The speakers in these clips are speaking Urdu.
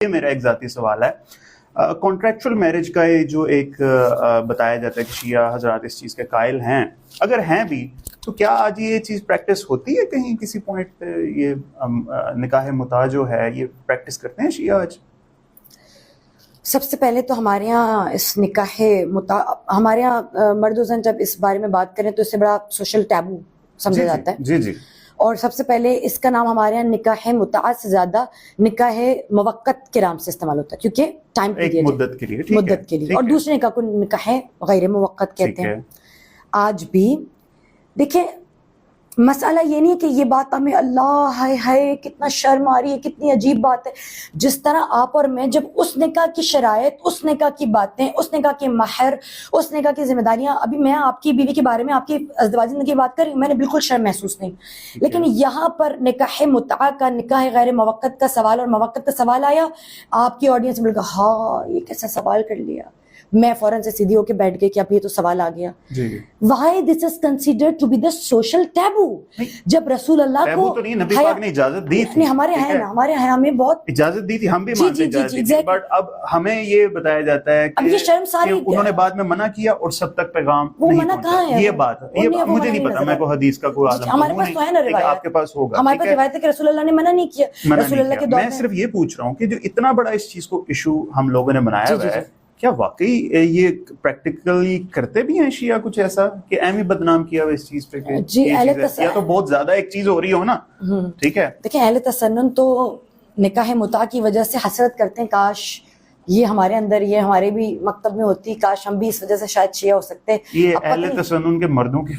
یہ میرا ایک ذاتی سوال ہے. کانٹریکچوئل میرج کا جو ایک بتایا جاتا ہے کہ شیعہ حضرات اس چیز کے قائل ہیں, اگر ہیں بھی تو کیا آج یہ چیز پریکٹس ہوتی ہے کہیں کسی پوائنٹ پہ؟ یہ نکاح متع جو ہے یہ پریکٹس کرتے ہیں شیعہ آج؟ سب سے پہلے تو ہمارے یہاں اس نکاح متع, ہمارے یہاں مرد و زن جب اس بارے میں بات کریں تو اس سے بڑا سوشل ٹیبو سمجھا جاتا ہے. جی. اور سب سے پہلے اس کا نام ہمارے یہاں نکاح متع سے زیادہ نکاح موقت کے نام سے استعمال ہوتا ہے, کیونکہ ٹائم پیریڈ مدت کے لیے, اور دوسرے نکاح کو نکاح غیر موقت کہتے ہیں. آج بھی دیکھیں مسئلہ یہ نہیں ہے کہ یہ بات ہمیں اللہ ہائے ہائے کتنا شرم آ رہی ہے, کتنی عجیب بات ہے. جس طرح آپ اور میں جب اس نکاح کی شرائط, اس نکاح کی باتیں, اس نکاح کے مہر, اس نکاح کی ذمہ داریاں, ابھی میں آپ کی بیوی کے بارے میں آپ کی ازدواجی زندگی کی بات کر رہی ہوں, میں نے بالکل شرم محسوس نہیں. لیکن یہاں پر نکاح متع کا, نکاح غیر موقت کا سوال اور موقت کا سوال آیا, آپ کی آڈینس میں بول ہاں یہ کیسا سوال کر لیا, میں فوراً سے سیدھی ہو کے بیٹھ گئی کہ اب یہ تو سوال آ گیا. Why this is considered to be the social taboo؟ جب رسول اللہ کو تو نہیں, نبی پاک نے اجازت دی تھی, ہمارے ہیں نا, ہمارے حیا میں بہت اجازت دی تھی, ہم بھی مانتے ہیں, بٹ اب ہمیں یہ بتایا جاتا ہے اب یہ شرم ساری انہوں نے بعد میں منع کیا اور سب تک پیغام نہیں پہنچا. یہ بات مجھے نہیں پتا, میں کو حدیث کا کوئی عالم ہمارے پاس تو ہے نا روایت, آپ کے پاس ہوگا, ہمارے پاس روایت ہے کہ رسول اللہ نے منع نہیں کیا. رسول اللہ کے دور میں صرف یہ پوچھ رہا ہوں کہ جو اتنا بڑا اس چیز کو ایشو ہم لوگوں نے بنایا ہوا ہے, کیا واقعی یہ پریکٹیکلی کرتے بھی ہیں شیعہ کچھ ایسا کہ اہم ہی بدنام کیا ہوا اس چیز پہ کہ یا تو بہت زیادہ ایک چیز ہو رہی ہو نا؟ ٹھیک ہے, دیکھیں اہل تسنن تو نکاح متع کی وجہ سے حسرت کرتے ہیں, کاش یہ ہمارے اندر, یہ ہمارے بھی مکتب میں ہوتی, کاش ہم بھی اس وجہ سے شاید شیعہ ہو سکتے. یہ اہل تسنن کے مردوں کی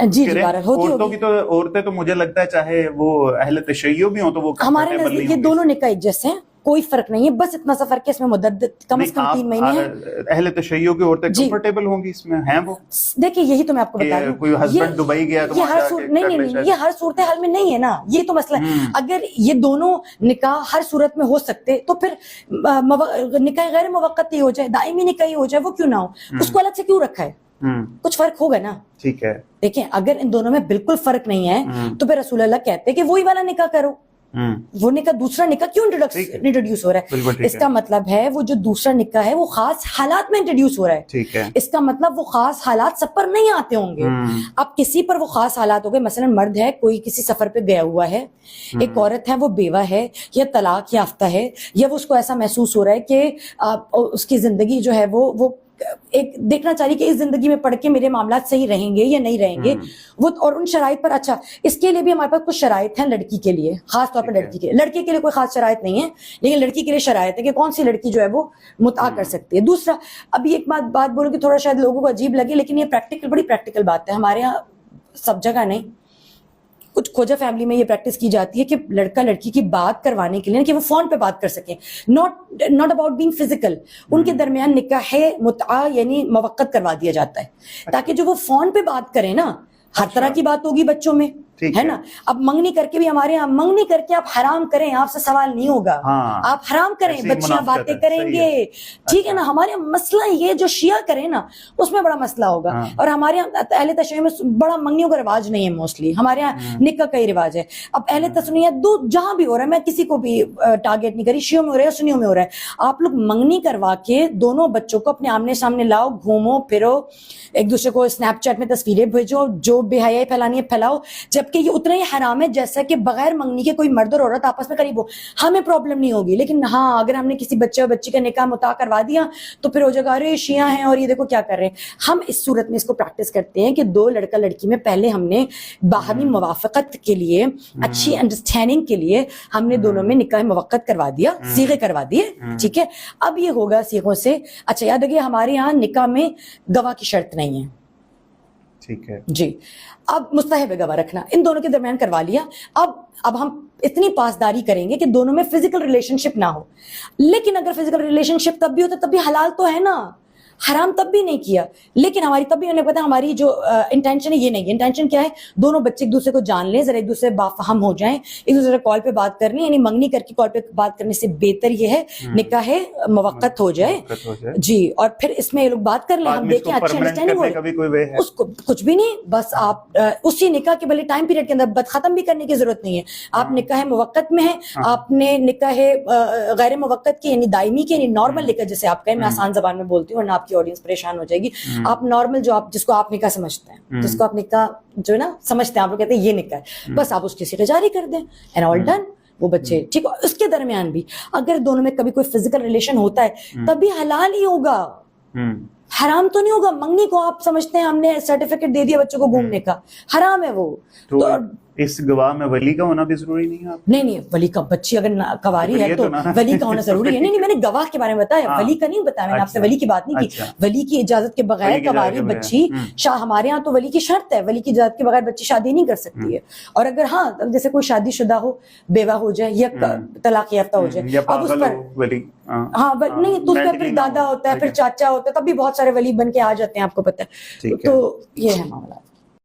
جی بہرحال ہوتی عورتوں کی, تو عورتیں تو مجھے لگتا ہے چاہے وہ اہل تشیع بھی ہوں تو وہ ہمارے نزدیک یہ دونوں نکاح ایک جیسے ہیں, کوئی فرق نہیں ہے, بس اتنا سا فرق ہے اس میں مدت کم از کم 3 مہینے ہیں. اہل تشیع کی عورتیں کمفرٹیبل ہوں گی اس میں, ہیں وہ؟ دیکھیں یہی تو میں آپ کو بتا رہی ہوں, کوئی ہسبینڈ دبئی گیا تو نہیں, یہ ہر صورتحال میں نہیں ہے نا, یہ تو مسئلہ ہے. اگر یہ دونوں نکاح ہر صورت میں ہو سکتے تو پھر نکاح غیر موقت ہی ہو جائے, دائمی نکاح ہی ہو جائے, وہ کیوں نہ ہو, اس کو الگ سے کیوں رکھا ہے؟ کچھ فرق ہوگا نا. ٹھیک ہے, دیکھیں اگر ان دونوں میں بالکل فرق نہیں ہے تو پھر رسول اللہ کہتے ہیں کہ وہی والا نکاح کرو. وہ نکاح, دوسرا نکاح کیوں انٹروڈیوس ہو رہا ہے؟ اس کا مطلب ہے وہ جو دوسرا نکاح ہے وہ خاص حالات میں انٹروڈیوس ہو رہا ہے. ٹھیک ہے, اس کا مطلب وہ خاص حالات سب پر نہیں آتے ہوں گے. اب کسی پر وہ خاص حالات ہو گئے, مثلا مرد ہے, کوئی کسی سفر پہ گیا ہوا ہے, ایک عورت ہے وہ بیوہ ہے یا طلاق یافتہ ہے, یا وہ اس کو ایسا محسوس ہو رہا ہے کہ اس کی زندگی جو ہے وہ ایک دیکھنا چاہیے کہ اس زندگی میں پڑھ کے میرے معاملات صحیح رہیں گے یا نہیں رہیں گے وہ, اور ان شرائط پر. اچھا اس کے لیے بھی ہمارے پاس کچھ شرائط ہیں لڑکی کے لیے, خاص طور پر لڑکی کے. لڑکے کے لیے کوئی خاص شرائط نہیں ہے, لیکن لڑکی کے لیے شرائط ہے کہ کون سی لڑکی جو ہے وہ متع کر سکتی ہے. دوسرا, ابھی ایک بات بولوں کہ تھوڑا شاید لوگوں کو عجیب لگے, لیکن یہ بڑی پریکٹیکل بات ہے. ہمارے یہاں سب جگہ نہیں, کچھ کھوجا فیملی میں یہ پریکٹس کی جاتی ہے کہ لڑکا لڑکی کی بات کروانے کے لیے کہ وہ فون پہ بات کر سکیں, ناٹ اباؤٹ بینگ فزیکل, ان کے درمیان نکاح متع یعنی موقت کروا دیا جاتا ہے تاکہ جو وہ فون پہ بات کریں نا, ہر طرح کی بات ہوگی بچوں میں, ہے نا. اب منگنی کر کے بھی ہمارے یہاں منگنی کر کے آپ حرام کریں, آپ سے سوال نہیں ہوگا, آپ حرام کریں, بچیاں باتیں کریں گے, ٹھیک ہے نا. ہمارے یہاں مسئلہ یہ جو شیعہ کریں نا اس میں بڑا مسئلہ ہوگا. اور ہمارے یہاں اہل تشیع میں بڑا منگنیوں کا رواج نہیں ہے, موسٹلی ہمارے یہاں نکاح کا ہی رواج ہے. اب اہل تسنیہ جہاں بھی ہو رہا ہے, میں کسی کو بھی ٹارگیٹ نہیں کری, شیعوں میں ہو رہا ہے سنیوں میں ہو رہا ہے, آپ لوگ منگنی کروا کے دونوں بچوں کو اپنے آمنے سامنے لاؤ, گھومو پھرو, ایک دوسرے کو اسنیپ چیٹ میں تصویریں بھیجو, جو بے حیائی پھیلانی ہے پھیلاؤ, جبکہ یہ اتنا ہی حرام ہے جیسا کہ بغیر منگنی کے کوئی مرد اور عورت آپس میں قریب ہو. ہمیں پرابلم نہیں ہوگی, لیکن ہاں اگر ہم نے کسی بچے اور بچی کا نکاح متع کروا دیا تو پھر ہو جائے گا ارے شیعہ ہیں اور یہ دیکھو کیا کر رہے ہیں. ہم اس صورت میں اس کو پریکٹس کرتے ہیں کہ دو لڑکا لڑکی میں پہلے ہم نے باہمی موافقت کے لیے, اچھی انڈرسٹینڈنگ کے لیے ہم نے دونوں میں نکاح موقت کروا دیا, صیغے کروا دیے, ٹھیک ہے. اب یہ ہوگا صیغوں سے. اچھا یاد رکھیے ہمارے یہاں نکاح میں گواہ کی شرط نہیں ہے, ٹھیک ہے جی. اب مستحب ہے گواہ رکھنا, ان دونوں کے درمیان کروا لیا. اب ہم اتنی پاسداری کریں گے کہ دونوں میں فزیکل ریلیشن شپ نہ ہو, لیکن اگر فزیکل ریلیشن شپ تب بھی ہوتا تب بھی حلال تو ہے نا. حرام تب بھی نہیں کیا, لیکن ہماری تب بھی انہیں پتا ہماری جو انٹینشن ہے یہ نہیں ہے. انٹینشن کیا ہے, دونوں بچے ایک دوسرے کو جان لیں, ذرا ایک دوسرے بافہم ہو جائیں, ایک دوسرے سے کال پہ بات کرنی, یعنی منگنی کر کے کال پہ بات کرنے سے بہتر یہ ہے نکاح موقت ہو جائے جی, اور پھر اس میں یہ لوگ بات کر لیں, ہم دیکھیں اچھی انڈرسٹینڈنگ ہو, اس کو کچھ بھی نہیں, بس آپ اسی نکاح کے بھلے ٹائم پیریڈ کے اندر بات ختم بھی کرنے کی ضرورت نہیں ہے. آپ نکاح موقت میں ہیں, آپ نے نکاح غیر موقت کی یعنی دائمی کی, یعنی نارمل نکاح جسے آپ کہیں, میں آسان زبان میں بولتی ہوں ورنہ آپ کی آڈینس پریشان ہو جائے گی. آپ نارمل جو آپ جس کو آپ نکاح سمجھتے ہیں, جس کو آپ نکاح جو ہے نا سمجھتے ہیں, آپ لوگ کہتے ہیں یہ نکاح ہے, بس آپ اس کی سیٹیں جاری کر دیں اینڈ آل ڈن. وہ بچے ٹھیک ہے. اس کے درمیان بھی اگر دونوں میں کبھی کوئی فزیکل ریلیشن ہوتا ہے تبھی حلال ہی ہوگا, حرام تو نہیں ہوگا. منگنی کو آپ سمجھتے ہیں ہم نے سرٹیفکیٹ دے دیا بچوں کو گھومنے کا, حرام ہے وہ. تو اس گواہ میں ولی کا ہونا بھی ضروری نہیں ہے؟ نہیں, ولی کا, بچی اگر کواری ہے تو ولی کا ہونا ضروری ہے. نہیں, میں نے گواہ کے بارے میں بتایا, ولی کا نہیں بتایا, میں نے آپ سے ولی کی بات نہیں کی. ولی کی اجازت کے بغیر کواری بچی, ہمارے ہاں تو ولی کی شرط ہے, ولی کی اجازت کے بغیر بچی شادی نہیں کر سکتی ہے. اور اگر ہاں جیسے کوئی شادی شدہ ہو, بیوہ ہو جائے یا طلاق یافتہ ہو جائے, اب اس پر ہاں نہیں تو اس کا پھر دادا ہوتا ہے, پھر چاچا ہوتا ہے, تب بھی بہت سارے ولی بن کے آ جاتے ہیں, آپ کو پتہ ہے. تو یہ ہے معاملہ.